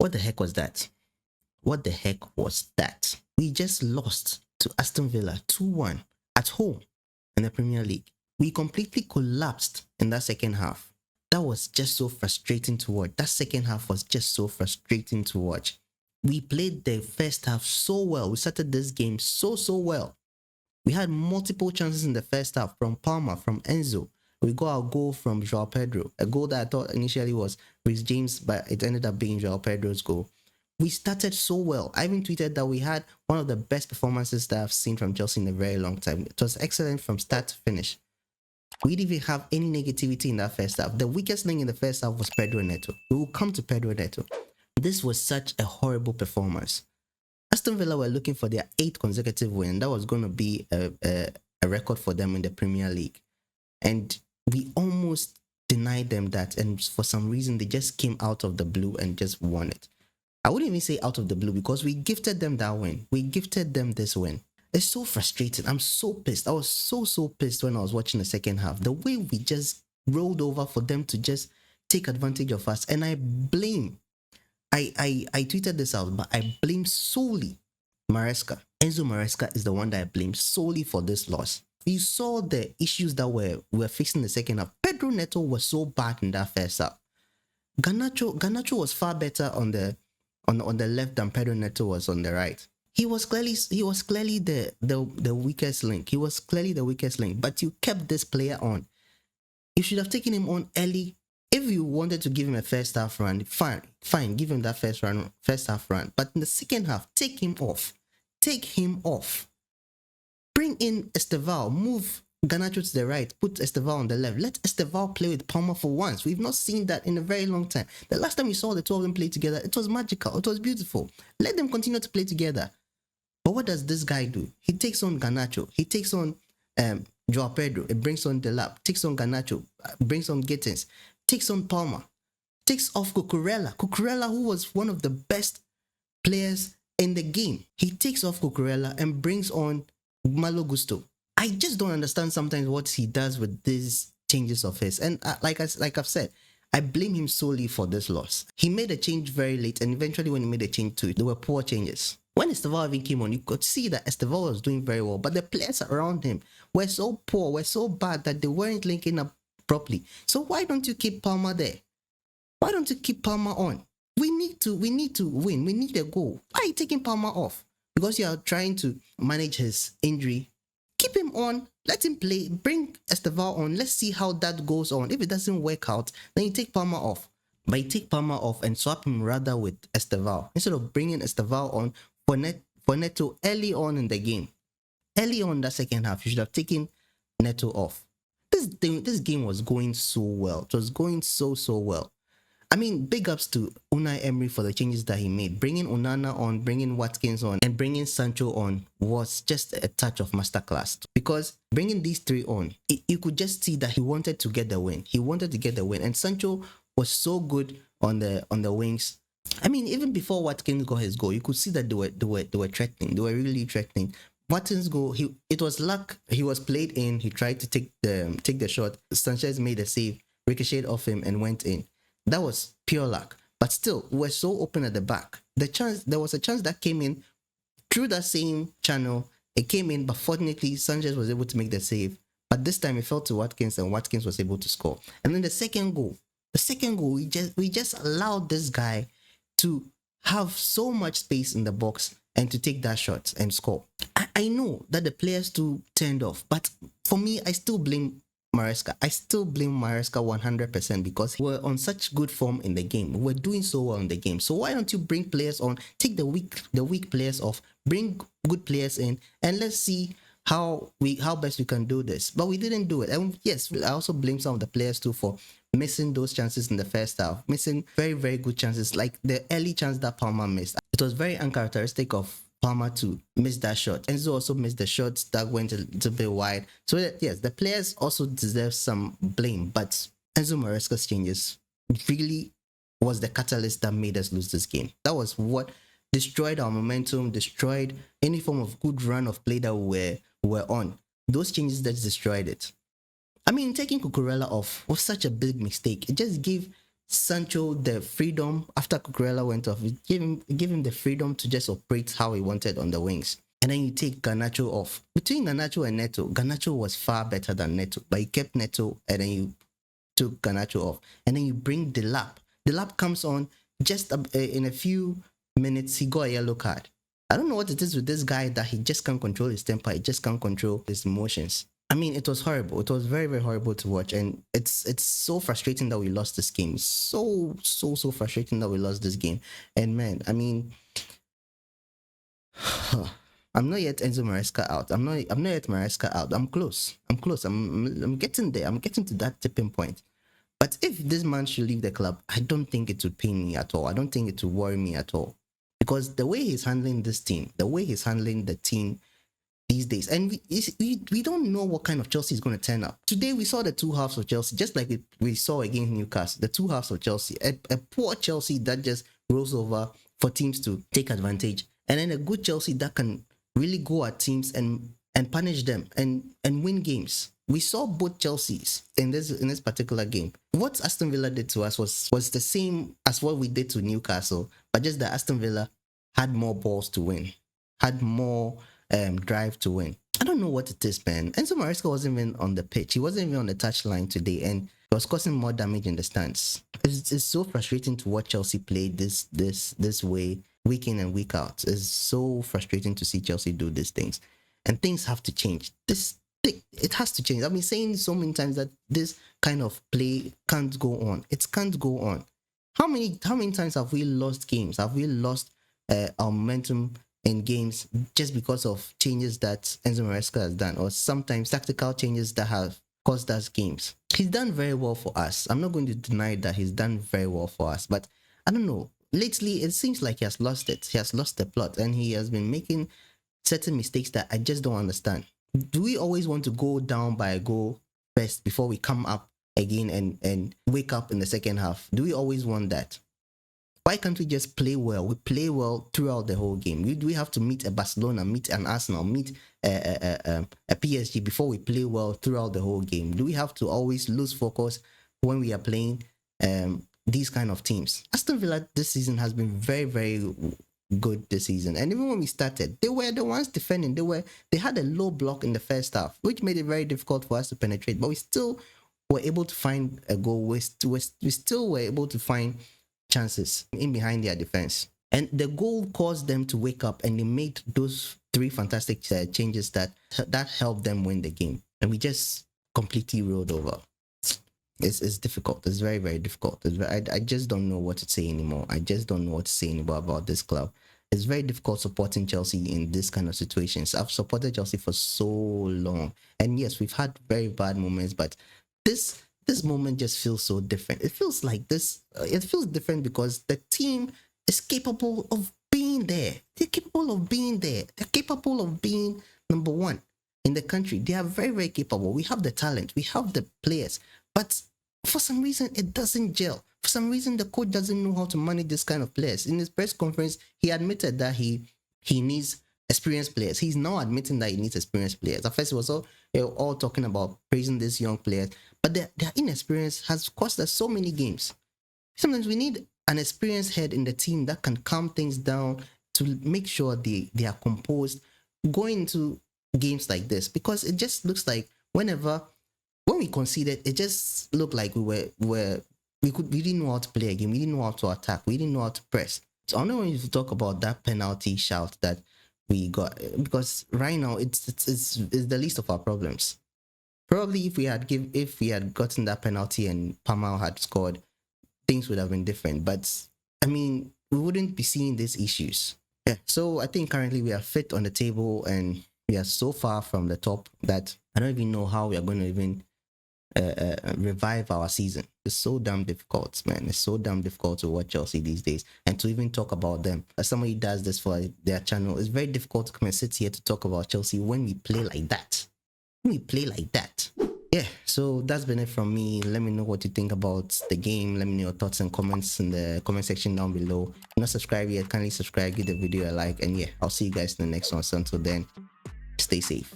What the heck was that? What the heck was that? We just lost to Aston Villa 2-1 at home in the Premier League. We completely collapsed in that second half. That was just so frustrating to watch. That second half was just so frustrating to watch. We played the first half so well. We started this game so well. We had multiple chances in the first half from Palmer, from Enzo. We got a goal from João Pedro, a goal that I thought initially was Reece James, but it ended up being João Pedro's goal. We started so well. I even tweeted that we had one of the best performances that I've seen from Chelsea in a very long time. It was excellent from start to finish. We didn't even have any negativity in that first half. The weakest link in the first half was Pedro Neto. We will come to Pedro Neto. This was such a horrible performance. Aston Villa were looking for their 8th consecutive win. That was going to be a record for them in the Premier League. And we almost denied them that. And for some reason, they just came out of the blue and just won it. I wouldn't even say out of the blue because we gifted them that win. We gifted them this win. It's so frustrating. I'm so pissed. I was so pissed when I was watching the second half. The way we just rolled over for them to just take advantage of us. And I blame, I tweeted this out, but I blame solely Maresca. Enzo Maresca is the one that I blame solely for this loss. You saw the issues that we're facing in the second half. Pedro Neto was so bad in that first half. Garnacho was far better on the left than Pedro Neto was on the right. He was clearly the weakest link. He was clearly the weakest link, but you kept this player on. You should have taken him on early. If you wanted to give him a first half run, fine, give him that first half run. But in the second half, take him off. Take him off. Bring in Esteval, move Garnacho to the right, put Esteval on the left. Let Esteval play with Palmer for once. We've not seen that in a very long time. The last time we saw the two of them play together, it was magical. It was beautiful. Let them continue to play together. But what does this guy do? He takes on Garnacho. He takes on João Pedro. It brings on Delap. Takes on Garnacho. Brings on Gittins. Takes on Palmer. Takes off Cucurella. Cucurella, who was one of the best players in the game. He takes off Cucurella and brings on Malo Gusto. I just don't understand sometimes what he does with these changes of his. And like I've said, I blame him solely for this loss. He made a change very late, and eventually when he made a change too, there were poor changes. When Esteval even came on, you could see that Esteval was doing very well, but the players around him were so poor, were so bad that they weren't linking up properly. So why don't you keep Palmer there? Why don't you keep Palmer on? We need to win. We need a goal. Why are you taking Palmer off? Because you are trying to manage his injury. Keep him on. Let him play. Bring Esteval on. Let's see how that goes on. If it doesn't work out, then you take Palmer off. But you take Palmer off and swap him rather with Esteval. Instead of bringing Esteval on for Neto early on in the game. Early on that second half, you should have taken Neto off. This game was going so well. It was going so well. I mean, big ups to Unai Emery for the changes that he made. Bringing Onana on, bringing Watkins on, and bringing Sancho on was just a touch of masterclass. Because bringing these three on, you could just see that he wanted to get the win. He wanted to get the win. And Sancho was so good on the wings. I mean, even before Watkins got his goal, you could see that they were threatening. They were really threatening. Watkins' goal, it was luck. He was played in. He tried to take the shot. Sanchez made a save, ricocheted off him, and went in. That was pure luck. But still, we were so open at the back. There was a chance that came in through that same channel. It came in, but fortunately, Sanchez was able to make the save. But this time, it fell to Watkins, and Watkins was able to score. And then the second goal, we just allowed this guy to have so much space in the box and to take that shot and score. I know that the players too turned off, but for me, I still blame Maresca. I still blame Maresca 100% because we're on such good form in the game. We're doing so well in the game. So why don't you bring players on, take the weak players off, bring good players in, and let's see how best we can do this. But we didn't do it. And yes, I also blame some of the players too for missing those chances in the first half, missing very, very good chances, like the early chance that Palmer missed. It was very uncharacteristic of Palmer to miss that shot. Enzo also missed the shots that went a little bit wide. So yes, the players also deserve some blame, but Enzo Maresca's changes really was the catalyst that made us lose this game. That was what destroyed our momentum, destroyed any form of good run of play that we were on. Those changes that destroyed it. I mean, taking Cucurella off was such a big mistake. It just gave Sancho the freedom after Cucurella went off. It gave him the freedom to just operate how he wanted on the wings. And then you take Garnacho off. Between Garnacho and Neto, Garnacho was far better than Neto, but you kept Neto and then you took Garnacho off. And then you bring the lap. The lap comes on just in a few minutes. He got a yellow card. I don't know what it is with this guy that he just can't control his temper. He just can't control his emotions. I mean, it was horrible. It was very, very horrible to watch, and it's so frustrating that we lost this game. So frustrating that we lost this game. And man, I mean, I'm not yet Enzo Maresca out. I'm not yet Maresca out. I'm close. I'm getting there. I'm getting to that tipping point. But if this man should leave the club, I don't think it would pain me at all. I don't think it would worry me at all. Because the way he's handling this team, the way he's handling the team these days, and we don't know what kind of Chelsea is going to turn up. Today we saw the two halves of Chelsea, just like we saw against Newcastle. The two halves of Chelsea, a poor Chelsea that just rolls over for teams to take advantage, and then a good Chelsea that can really go at teams and punish them and win games. We saw both Chelseas in this particular game. What Aston Villa did to us was the same as what we did to Newcastle, but just that Aston Villa had more balls to win, had more drive to win. I don't know what it is, man. Enzo Maresca wasn't even on the pitch. He wasn't even on the touchline today, and it was causing more damage in the stands. It's so frustrating to watch Chelsea play this way week in and week out. It's so frustrating to see Chelsea do these things, and things have to change. It has to change. I've been saying so many times that this kind of play can't go on. It can't go on. How many times have we lost games? Have we lost our momentum in games just because of changes that Enzo Maresca has done, or sometimes tactical changes that have cost us games? He's done very well for us. I'm not going to deny that he's done very well for us, but I don't know. Lately, it seems like he has lost it. He has lost the plot, and he has been making certain mistakes that I just don't understand. Do we always want to go down by a goal first before we come up again and wake up in the second half? Do we always want that? Why can't we just play well? We play well throughout the whole game. We have to meet a Barcelona, meet an Arsenal, meet a PSG before we play well throughout the whole game? Do we have to always lose focus when we are playing these kind of teams? Aston Villa this season has been very, very good this season, and even when we started, they were the ones defending. They had a low block in the first half, which made it very difficult for us to penetrate, but we still were able to find a goal. We still were able to find chances in behind their defense, and the goal caused them to wake up, and they made those three fantastic changes that helped them win the game, and we just completely rolled over. It's difficult. It's very, very difficult. I just don't know what to say anymore. I just don't know what to say anymore about this club. It's very difficult supporting Chelsea in this kind of situations. I've supported Chelsea for so long, and yes, we've had very bad moments, but this moment just feels so different. It feels like this. It feels different because the team is capable of being there. They're capable of being there. They're capable of being number one in the country. They are very, very capable. We have the talent. We have the players. But for some reason, it doesn't gel. For some reason, the coach doesn't know how to manage this kind of players. In his press conference, he admitted that he needs experienced players. He's now admitting that he needs experienced players. At first, it was all talking about praising these young players, but their inexperience has cost us so many games. Sometimes we need an experienced head in the team that can calm things down to make sure they are composed going into games like this, because it just looks like when we conceded, it just looked like we didn't know how to play a game. We didn't know how to attack. We didn't know how to press. So I don't want you to talk about that penalty shout that we got, because right now it's the least of our problems. Probably if we had gotten that penalty and Palmer had scored, things would have been different. But I mean, we wouldn't be seeing these issues. Yeah. So I think currently we are fifth on the table, and we are so far from the top that I don't even know how we are going to even revive our season. It's so damn difficult, man. It's so damn difficult to watch Chelsea these days and to even talk about them. As somebody does this for their channel, it's very difficult to come and sit here to talk about Chelsea when we play like that. Yeah, so that's been it from me. Let me know what you think about the game. Let me know your thoughts and comments in the comment section down below. If you're not subscribed yet, kindly subscribe, give the video a like, and yeah, I'll see you guys in the next one. So until then, stay safe.